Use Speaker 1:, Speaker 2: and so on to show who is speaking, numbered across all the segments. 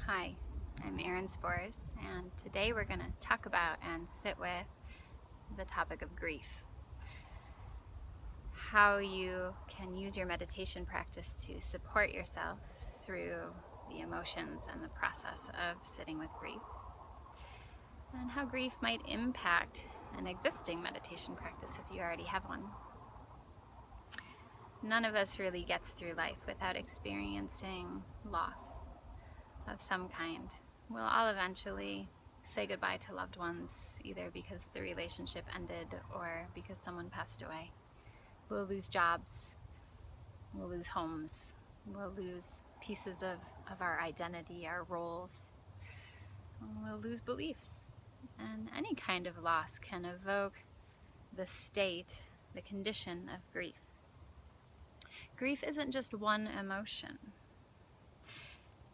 Speaker 1: Hi, I'm Erin Spors, and today we're going to talk about and sit with the topic of grief. How you can use your meditation practice to support yourself through the emotions and the process of sitting with grief, and how grief might impact an existing meditation practice if you already have one. None of us really gets through life without experiencing loss of some kind. We'll all eventually say goodbye to loved ones, either because the relationship ended or because someone passed away. We'll lose jobs, we'll lose homes, we'll lose pieces of our identity, our roles, we'll lose beliefs. And any kind of loss can evoke the state, the condition of grief. Grief isn't just one emotion.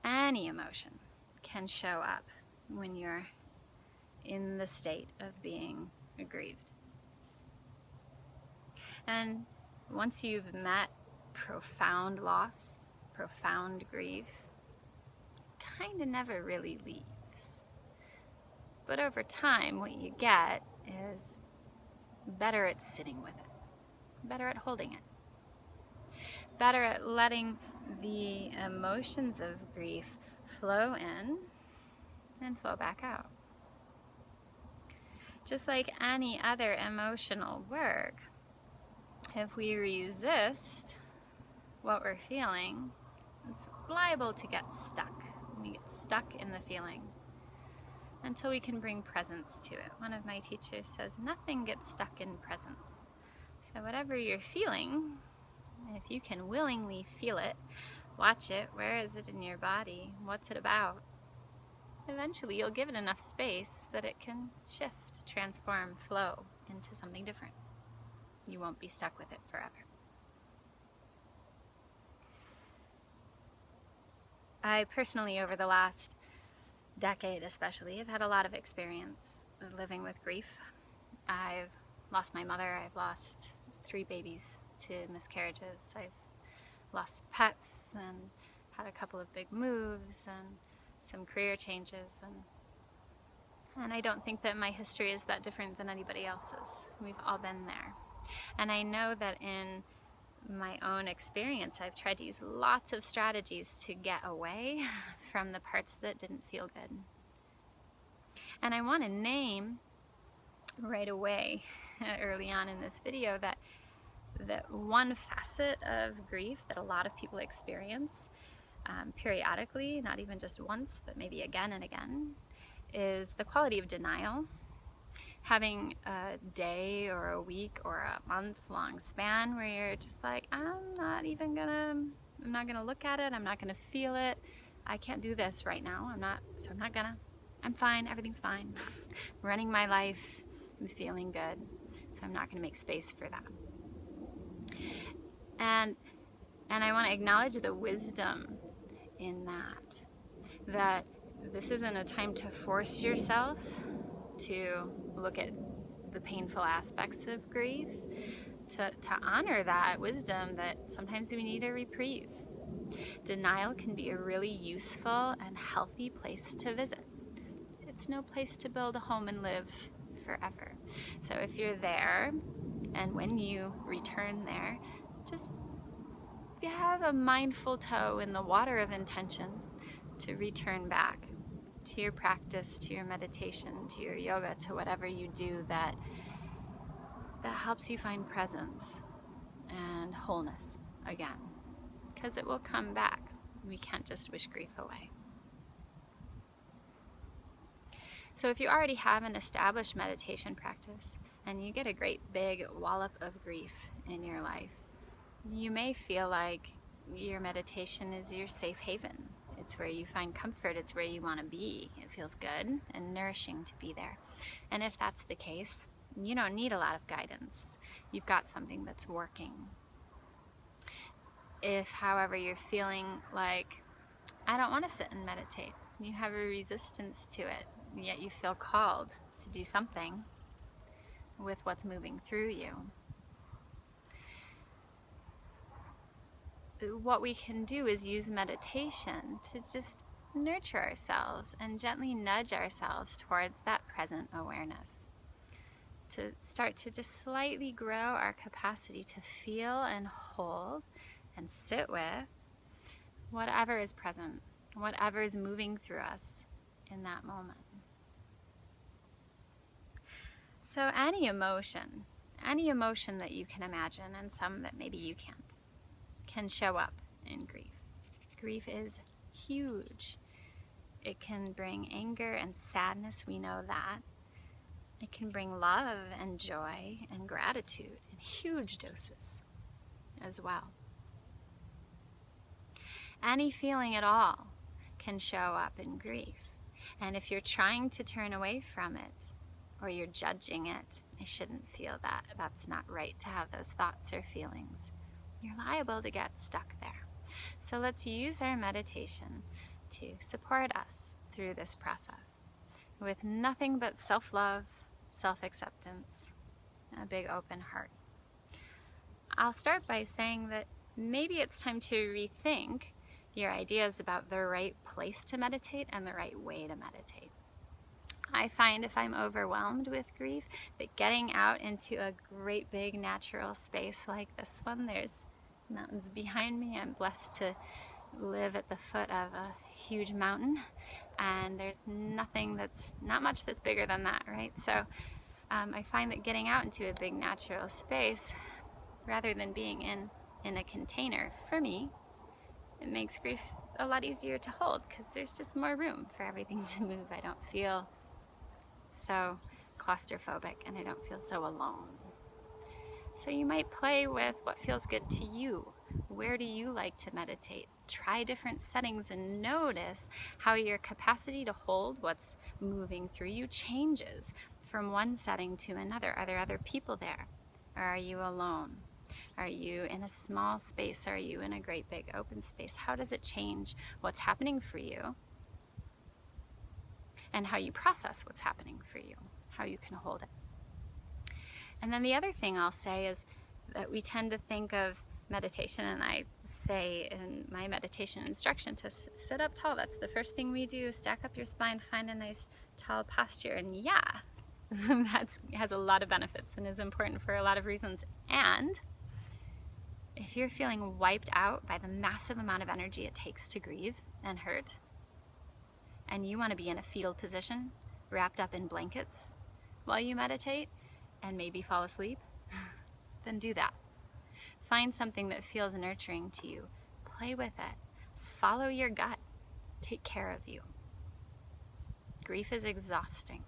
Speaker 1: Any emotion can show up when you're in the state of being aggrieved. And once you've met profound loss, profound grief, it kind of never really leaves. But over time, what you get is better at sitting with it, better at holding it, better at letting the emotions of grief flow in and flow back out. Just like any other emotional work, if we resist what we're feeling, it's liable to get stuck. We get stuck in the feeling until we can bring presence to it. One of my teachers says, nothing gets stuck in presence. So whatever you're feeling, if you can willingly feel it, watch it, where is it in your body, what's it about? Eventually you'll give it enough space that it can shift, transform, flow into something different. You won't be stuck with it forever. I personally, over the last decade especially, have had a lot of experience living with grief. I've lost my mother, I've lost 3 babies to miscarriages, I've lost pets and had a couple of big moves and some career changes, and I don't think that my history is that different than anybody else's. We've all been there. And I know that in my own experience, I've tried to use lots of strategies to get away from the parts that didn't feel good. And I want to name right away, early on in this video, that one facet of grief that a lot of people experience periodically, not even just once, but maybe again and again, is the quality of denial. Having a day or a week or a month-long span where you're just like, I'm not gonna look at it, I'm not gonna feel it, I can't do this right now, I'm fine, everything's fine. Running my life, I'm feeling good, so I'm not gonna make space for that. And I want to acknowledge the wisdom in that this isn't a time to force yourself to look at the painful aspects of grief, to honor that wisdom that sometimes we need a reprieve. Denial can be a really useful and healthy place to visit. It's no place to build a home and live forever. So if you're there, and when you return there, just have a mindful toe in the water of intention to return back to your practice, to your meditation, to your yoga, to whatever you do that helps you find presence and wholeness again, because it will come back. We can't just wish grief away. So if you already have an established meditation practice and you get a great big wallop of grief in your life, you may feel like your meditation is your safe haven. It's where you find comfort, it's where you want to be. It feels good and nourishing to be there. And if that's the case, you don't need a lot of guidance. You've got something that's working. If, however, you're feeling like, I don't want to sit and meditate, you have a resistance to it, yet you feel called to do something with what's moving through you, what we can do is use meditation to just nurture ourselves and gently nudge ourselves towards that present awareness. To start to just slightly grow our capacity to feel and hold and sit with whatever is present, whatever is moving through us in that moment. So any emotion that you can imagine, and some that maybe you can't, can show up in grief. Grief is huge. It can bring anger and sadness, we know that. It can bring love and joy and gratitude in huge doses as well. Any feeling at all can show up in grief. And if you're trying to turn away from it, or you're judging it, I shouldn't feel that, that's not right to have those thoughts or feelings, you're liable to get stuck there. So let's use our meditation to support us through this process with nothing but self-love, self-acceptance, a big open heart. I'll start by saying that maybe it's time to rethink your ideas about the right place to meditate and the right way to meditate. I find if I'm overwhelmed with grief, that getting out into a great big natural space like this one, there's mountains behind me. I'm blessed to live at the foot of a huge mountain, and there's not much that's bigger than that, right? So I find that getting out into a big natural space, rather than being in a container, for me, it makes grief a lot easier to hold because there's just more room for everything to move. I don't feel so claustrophobic and I don't feel so alone. So you might play with what feels good to you. Where do you like to meditate? Try different settings and notice how your capacity to hold what's moving through you changes from one setting to another. Are there other people there? Or are you alone? Are you in a small space? Are you in a great big open space? How does it change what's happening for you and how you process what's happening for you, how you can hold it? And then the other thing I'll say is that we tend to think of meditation, and I say in my meditation instruction to sit up tall. That's the first thing we do. Stack up your spine, find a nice tall posture. And yeah, that has a lot of benefits and is important for a lot of reasons. And if you're feeling wiped out by the massive amount of energy it takes to grieve and hurt, and you want to be in a fetal position, wrapped up in blankets while you meditate, and maybe fall asleep, then do that. Find something that feels nurturing to you. Play with it. Follow your gut. Take care of you. Grief is exhausting.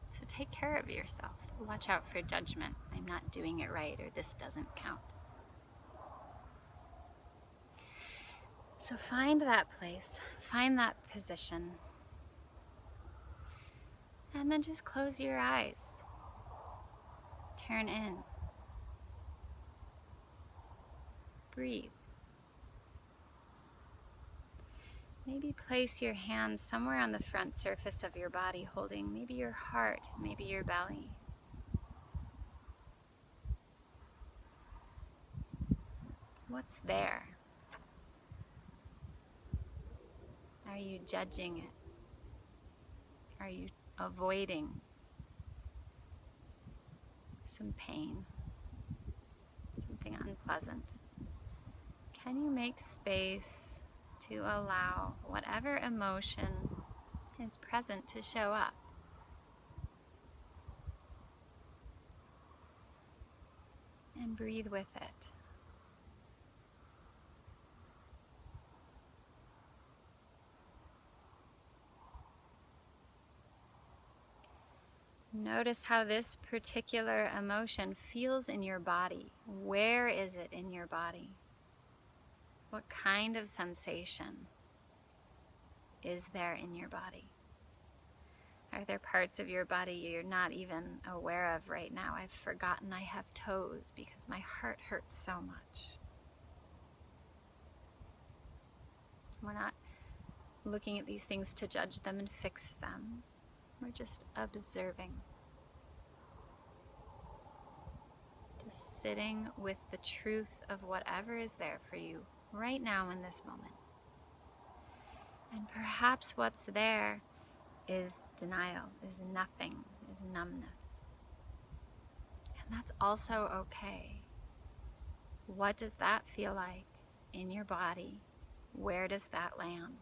Speaker 1: So take care of yourself. Watch out for judgment. I'm not doing it right, or this doesn't count. So find that place. Find that position. And then just close your eyes. Turn in. Breathe. Maybe place your hands somewhere on the front surface of your body, holding maybe your heart, maybe your belly. What's there? Are you judging it? Are you avoiding some pain, something unpleasant? Can you make space to allow whatever emotion is present to show up? And breathe with it. Notice how this particular emotion feels in your body. Where is it in your body? What kind of sensation is there in your body? Are there parts of your body you're not even aware of right now? I've forgotten I have toes because my heart hurts so much. We're not looking at these things to judge them and fix them. We're just observing. Just sitting with the truth of whatever is there for you right now in this moment. perhaps what's there is denial, is nothing, is numbness. And that's also okay. What does that feel like in your body? Where does that land?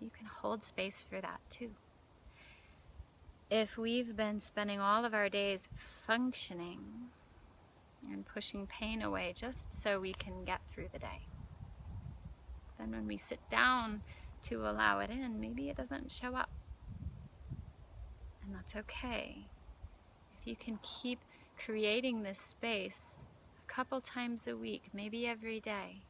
Speaker 1: You can hold space for that too. If we've been spending all of our days functioning and pushing pain away just so we can get through the day, then when we sit down to allow it in, maybe it doesn't show up. And that's okay. If you can keep creating this space a couple times a week, maybe every day,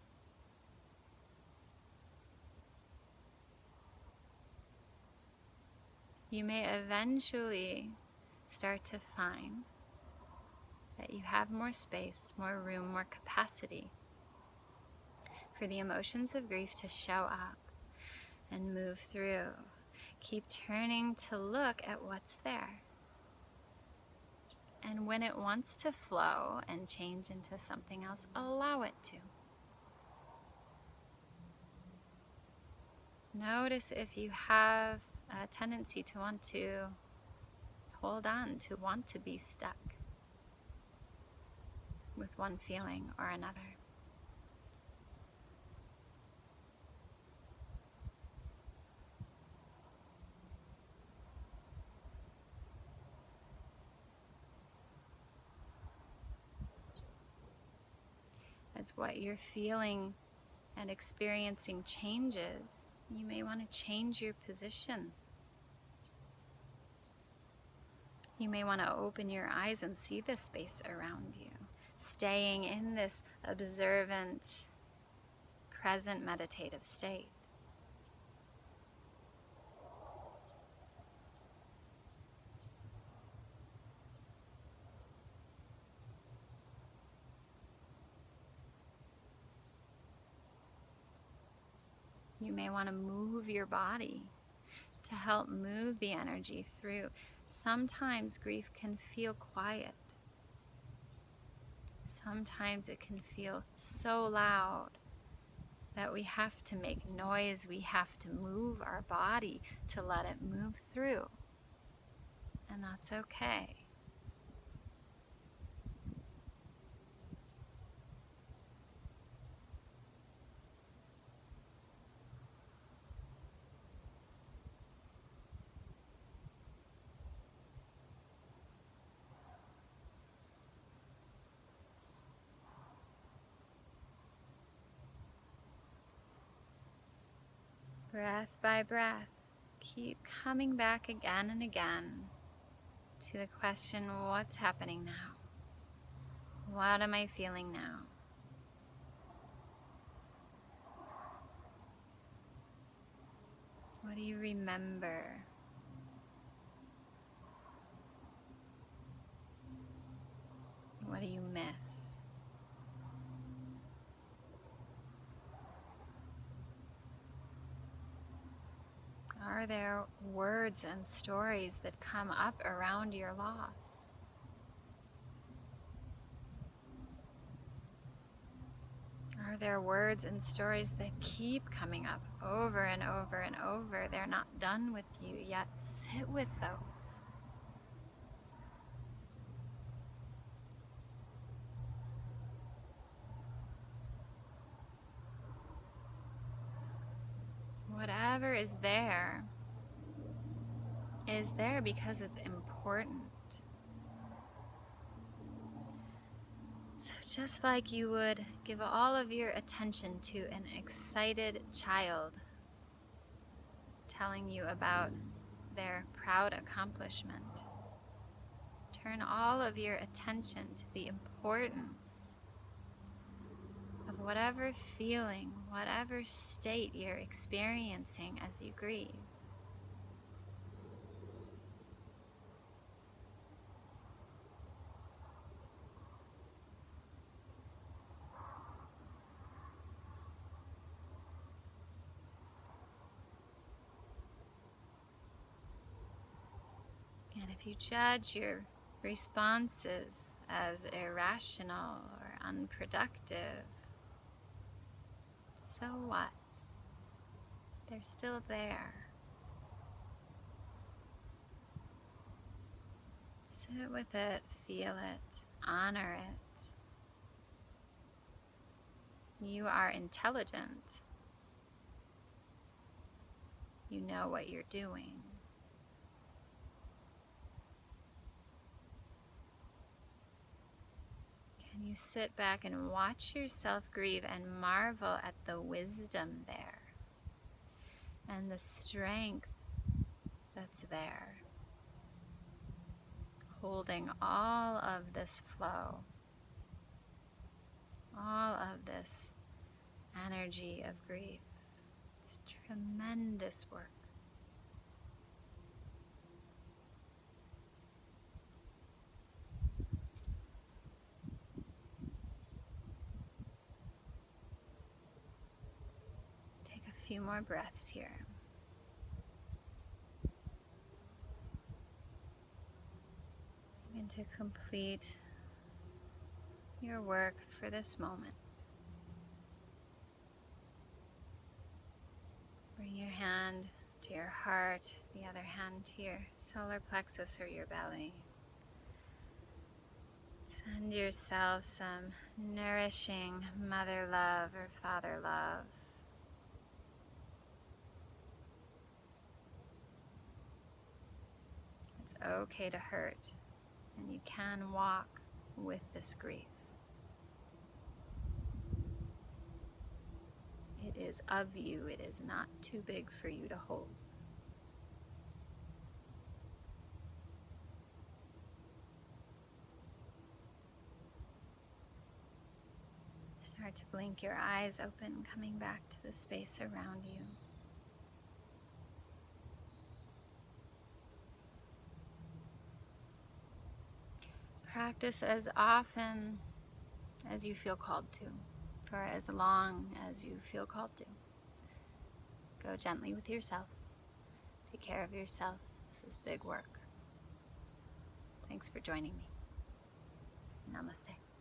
Speaker 1: you may eventually start to find that you have more space, more room, more capacity for the emotions of grief to show up and move through. Keep turning to look at what's there. And when it wants to flow and change into something else, allow it to. Notice if you have a tendency to want to hold on, to want to be stuck with one feeling or another. As what you're feeling and experiencing changes, you may want to change your position. You may want to open your eyes and see the space around you, staying in this observant, present meditative state. You may want to move your body to help move the energy through. Sometimes grief can feel quiet. Sometimes it can feel so loud that we have to make noise, we have to move our body to let it move through. And that's okay. Breath by breath, keep coming back again and again to the question, what's happening now? What am I feeling now? What do you remember? What do you miss? Are there words and stories that come up around your loss? Are there words and stories that keep coming up over and over and over? They're not done with you yet. Sit with those. Whatever is there because it's important. So just like you would give all of your attention to an excited child telling you about their proud accomplishment, turn all of your attention to the importance of whatever feeling, whatever state you're experiencing as you grieve. And if you judge your responses as irrational or unproductive, so what? They're still there. Sit with it, feel it, honor it. You are intelligent. You know what you're doing. Can you sit back and watch yourself grieve and marvel at the wisdom there and the strength that's there, holding all of this flow, all of this energy of grief. It's tremendous work. Take a few more breaths here. And to complete your work for this moment, bring your hand to your heart, the other hand to your solar plexus or your belly. Send yourself some nourishing mother love or father love. It's okay to hurt, and you can walk with this grief. It is of you, it is not too big for you to hold. Start to blink your eyes open, coming back to the space around you. Practice as often as you feel called to, for as long as you feel called to. Go gently with yourself. Take care of yourself. This is big work. Thanks for joining me. Namaste.